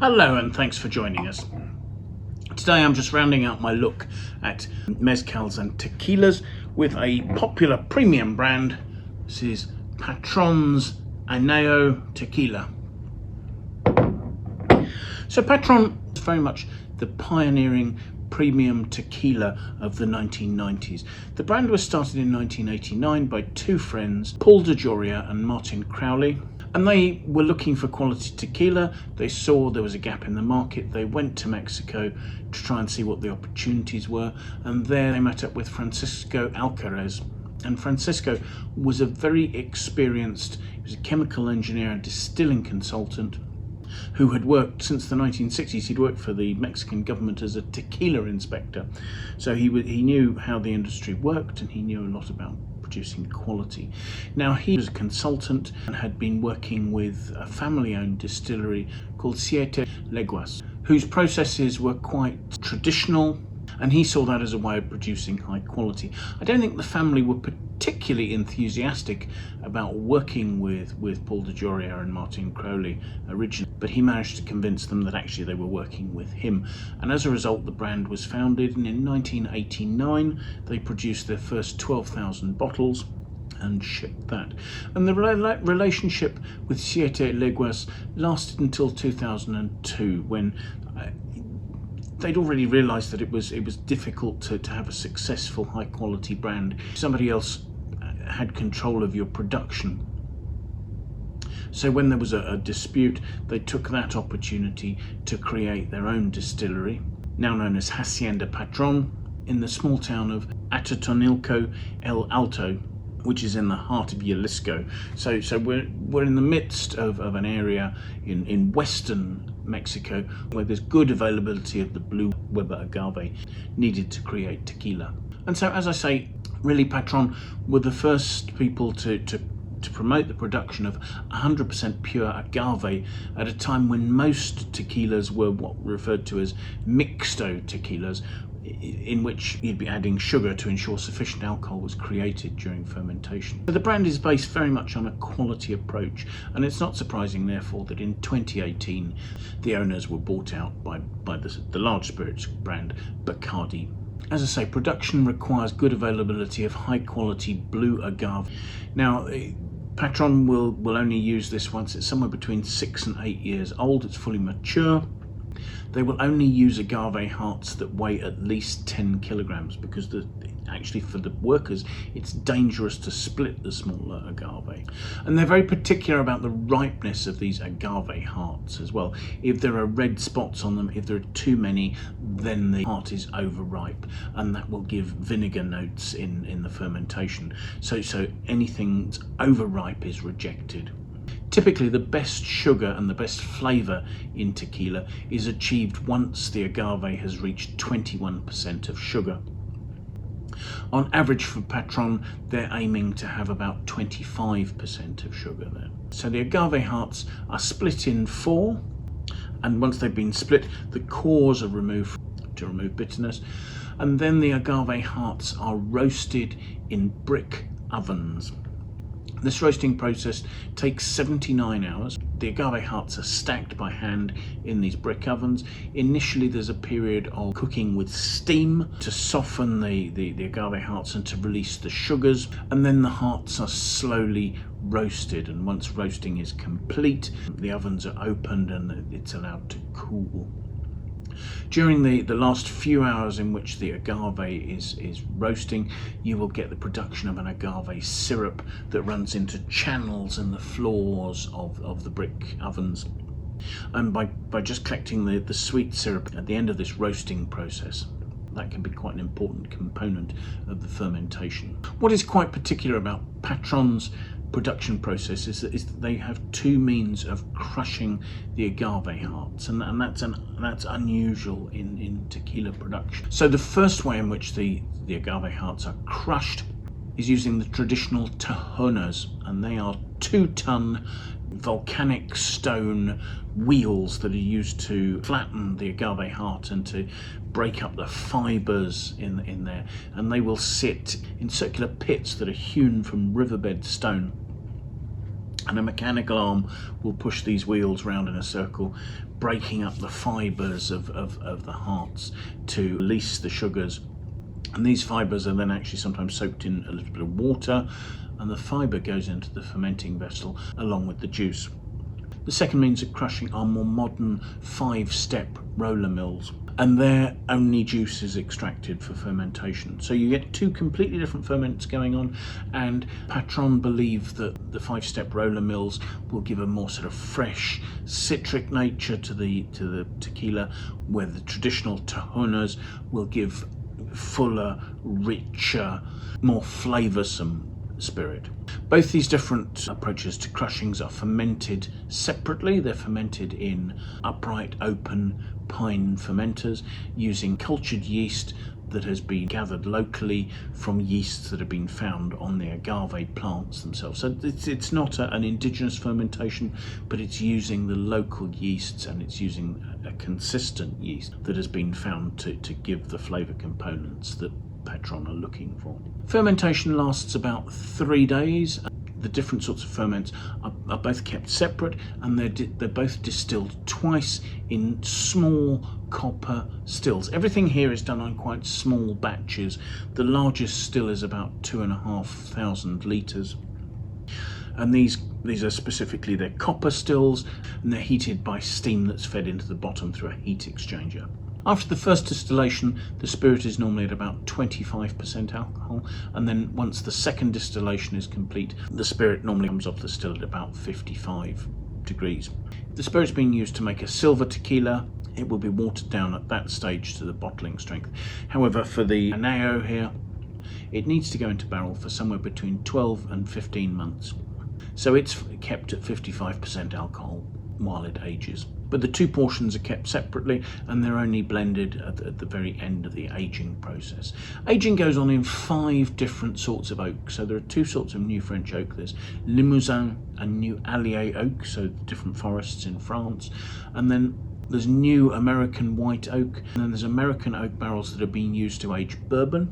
Hello and thanks for joining us. Today I'm just rounding out my look at Mezcals and Tequilas with a popular premium brand. This is Patron's Anejo Tequila. So Patron is very much the pioneering premium tequila of the 1990s. The brand was started in 1989 by two friends, Paul DeJoria and Martin Crowley. And they were looking for quality tequila. They saw there was a gap in the market. They went to Mexico to try and see what the opportunities were. And there they met up with Francisco Alcaraz. And Francisco was a very experienced, he was a chemical engineer and distilling consultant who had worked since the 1960s. He'd worked for the Mexican government as a tequila inspector. So he knew how the industry worked and he knew a lot about producing quality. Now he was a consultant and had been working with a family-owned distillery called Siete Leguas, whose processes were quite traditional, and he saw that as a way of producing high quality. I don't think the family were particularly enthusiastic about working with Paul DeJoria and Martin Crowley originally, but he managed to convince them that actually they were working with him. And as a result, the brand was founded, and in 1989 they produced their first 12,000 bottles and shipped that. And the relationship with Siete Leguas lasted until 2002, when they'd already realised that it was difficult to have a successful high quality brand. Somebody else had control of your production. So when there was a dispute, they took that opportunity to create their own distillery, now known as Hacienda Patrón, in the small town of Atotonilco El Alto, which is in the heart of Jalisco. So we're in the midst of an area in western Mexico where there's good availability of the blue Weber agave needed to create tequila. And so, as I say, really Patron were the first people to promote the production of 100% pure agave at a time when most tequilas were what were referred to as mixto tequilas, in which you'd be adding sugar to ensure sufficient alcohol was created during fermentation. So the brand is based very much on a quality approach, and it's not surprising therefore that in 2018 the owners were bought out by the large spirits brand Bacardi. As I say, production requires good availability of high quality blue agave. Now Patron will only use this once it's somewhere between 6 and 8 years old. It's fully mature. They will only use agave hearts that weigh at least 10 kilograms because actually for the workers it's dangerous to split the smaller agave. And they're very particular about the ripeness of these agave hearts as well. If there are red spots on them, if there are too many, then the heart is overripe, and that will give vinegar notes in the fermentation. So anything that's overripe is rejected. Typically the best sugar and the best flavour in tequila is achieved once the agave has reached 21% of sugar. On average for Patron, they're aiming to have about 25% of sugar there. So the agave hearts are split in 4, and once they've been split, the cores are removed to remove bitterness, and then the agave hearts are roasted in brick ovens. This roasting process takes 79 hours. The agave hearts are stacked by hand in these brick ovens. Initially there's a period of cooking with steam to soften the agave hearts and to release the sugars, and then the hearts are slowly roasted, and once roasting is complete the ovens are opened and it's allowed to cool. During the last few hours in which the agave is roasting, you will get the production of an agave syrup that runs into channels in the floors of the brick ovens. And by just collecting the sweet syrup at the end of this roasting process, that can be quite an important component of the fermentation. What is quite particular about Patron's production process is that they have two means of crushing the agave hearts, and that's unusual in tequila production. So the first way in which the agave hearts are crushed is using the traditional tejonas, and they are 2-ton volcanic stone wheels that are used to flatten the agave heart and to break up the fibres in there, and they will sit in circular pits that are hewn from riverbed stone. and a mechanical arm will push these wheels round in a circle, breaking up the fibres of the hearts to release the sugars. And these fibres are then actually sometimes soaked in a little bit of water, and the fibre goes into the fermenting vessel along with the juice. The second means of crushing are more modern 5-step roller mills, and their only juice is extracted for fermentation. So you get two completely different ferments going on, and Patron believe that the 5-step roller mills will give a more sort of fresh citric nature to the tequila, where the traditional tajonas will give fuller, richer, more flavoursome spirit. Both these different approaches to crushings are fermented separately. They're fermented in upright, open pine fermenters using cultured yeast that has been gathered locally from yeasts that have been found on the agave plants themselves. So it's not an indigenous fermentation, but it's using the local yeasts, and it's using a consistent yeast that has been found to give the flavour components that Patron are looking for. Fermentation lasts about 3 days. The different sorts of ferments are both kept separate, and they're both distilled twice in small copper stills. Everything here is done on quite small batches. The largest still is about 2,500 litres. And these are specifically, they're copper stills, and they're heated by steam that's fed into the bottom through a heat exchanger. After the first distillation, the spirit is normally at about 25% alcohol, and then once the second distillation is complete, the spirit normally comes off the still at about 55 degrees. If the spirit's being used to make a silver tequila, it will be watered down at that stage to the bottling strength. However, for the Anejo here, it needs to go into barrel for somewhere between 12 and 15 months. So it's kept at 55% alcohol while it ages. But the two portions are kept separately, and they're only blended at the very end of the aging process. Aging goes on in 5 different sorts of oak. So there are 2 sorts of new French oak. There's Limousin and New Allier oak, so different forests in France. And then there's new American white oak, and then there's American oak barrels that are being used to age bourbon.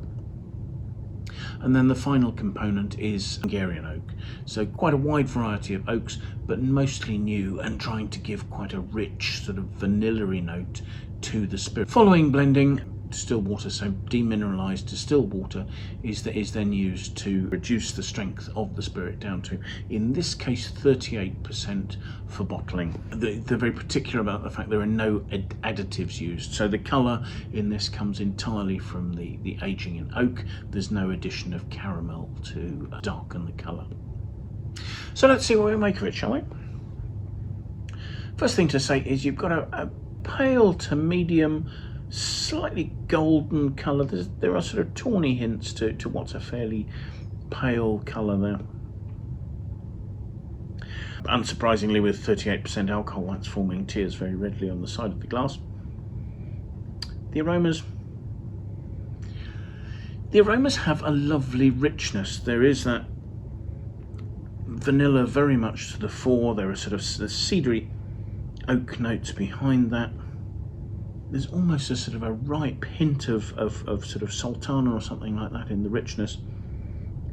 And then the final component is Hungarian oak. So quite a wide variety of oaks, but mostly new, and trying to give quite a rich sort of vanilla-y note to the spirit. Following blending, distilled water, so demineralized distilled water, is then used to reduce the strength of the spirit down to, in this case, 38% for bottling. They're very particular about the fact there are no additives used. So the colour in this comes entirely from the aging in oak. There's no addition of caramel to darken the colour. So let's see what we make of it, shall we? First thing to say is you've got a pale to medium, slightly golden colour. There are sort of tawny hints to what's a fairly pale colour there. Unsurprisingly, with 38% alcohol, that's forming tears very readily on the side of the glass. The aromas have a lovely richness. There is that vanilla very much to the fore. There are sort of the cedary oak notes behind that. There's almost a sort of a ripe hint of sort of sultana or something like that in the richness.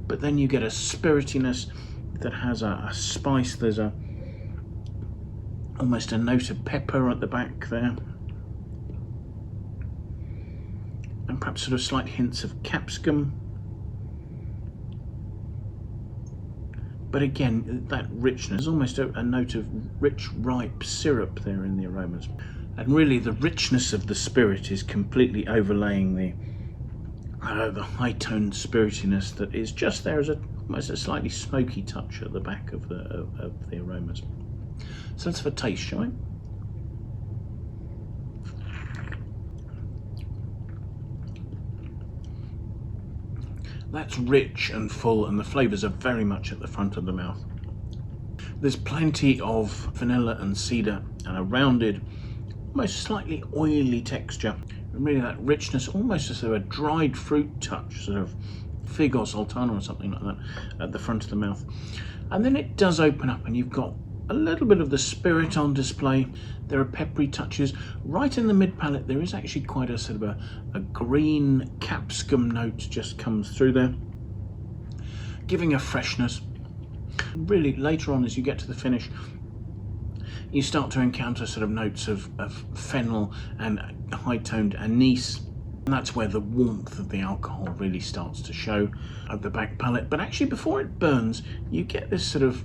But then you get a spiritiness that has a spice. There's almost a note of pepper at the back there. And perhaps sort of slight hints of capsicum. But again, that richness is almost a note of rich, ripe syrup there in the aromas. And really the richness of the spirit is completely overlaying the high-toned spiritiness that is just there as almost a slightly smoky touch at the back of the aromas. So let's have a taste, shall we? That's rich and full, and the flavours are very much at the front of the mouth. There's plenty of vanilla and cedar and a rounded, almost slightly oily texture, and really that richness, almost as though a dried fruit touch, sort of fig or sultana or something like that at the front of the mouth. And then it does open up, and you've got a little bit of the spirit on display. There are peppery touches. Right in the mid palate there is actually quite a sort of a green capsicum note just comes through there, giving a freshness. Really, later on as you get to the finish, you start to encounter sort of notes of fennel and high-toned anise. And that's where the warmth of the alcohol really starts to show at the back palate. But actually, before it burns, you get this sort of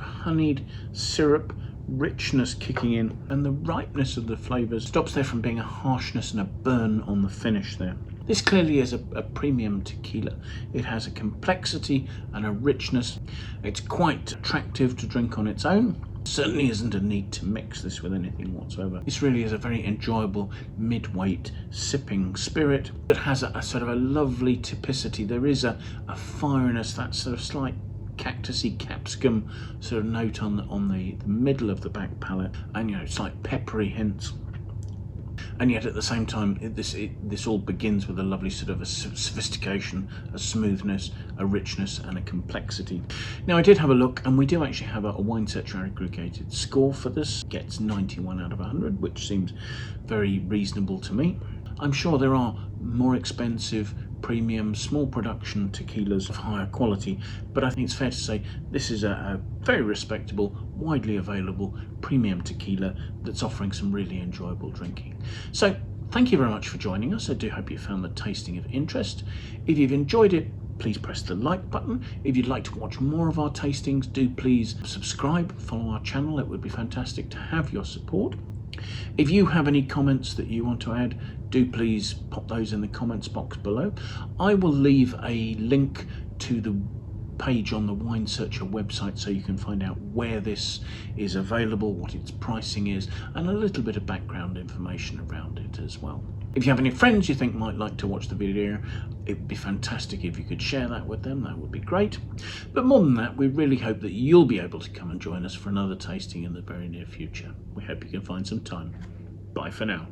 honeyed syrup richness kicking in, and the ripeness of the flavours stops there from being a harshness and a burn on the finish there. This clearly is a premium tequila. It has a complexity and a richness. It's quite attractive to drink on its own. Certainly isn't a need to mix this with anything whatsoever. This really is a very enjoyable mid-weight sipping spirit that has a sort of a lovely typicity. There is a fireness, that sort of slight cactusy capsicum sort of note on the middle of the back palate, and it's like peppery hints. And yet at the same time, this all begins with a lovely sort of a sophistication, a smoothness, a richness, and a complexity. Now, I did have a look, and we do actually have a wine searcher aggregated score for this. It gets 91 out of 100, which seems very reasonable to me. I'm sure there are more expensive, premium, small production tequilas of higher quality, but I think it's fair to say this is a very respectable, widely available premium tequila that's offering some really enjoyable drinking. So thank you very much for joining us. I do hope you found the tasting of interest. If you've enjoyed it, please press the like button. If you'd like to watch more of our tastings, do please subscribe, follow our channel. It would be fantastic to have your support. If you have any comments that you want to add, do please pop those in the comments box below. I will leave a link to the page on the Wine Searcher website so you can find out where this is available, what its pricing is, and a little bit of background information around it as well. If you have any friends you think might like to watch the video, it would be fantastic if you could share that with them. That would be great. But more than that, we really hope that you'll be able to come and join us for another tasting in the very near future. We hope you can find some time. Bye for now.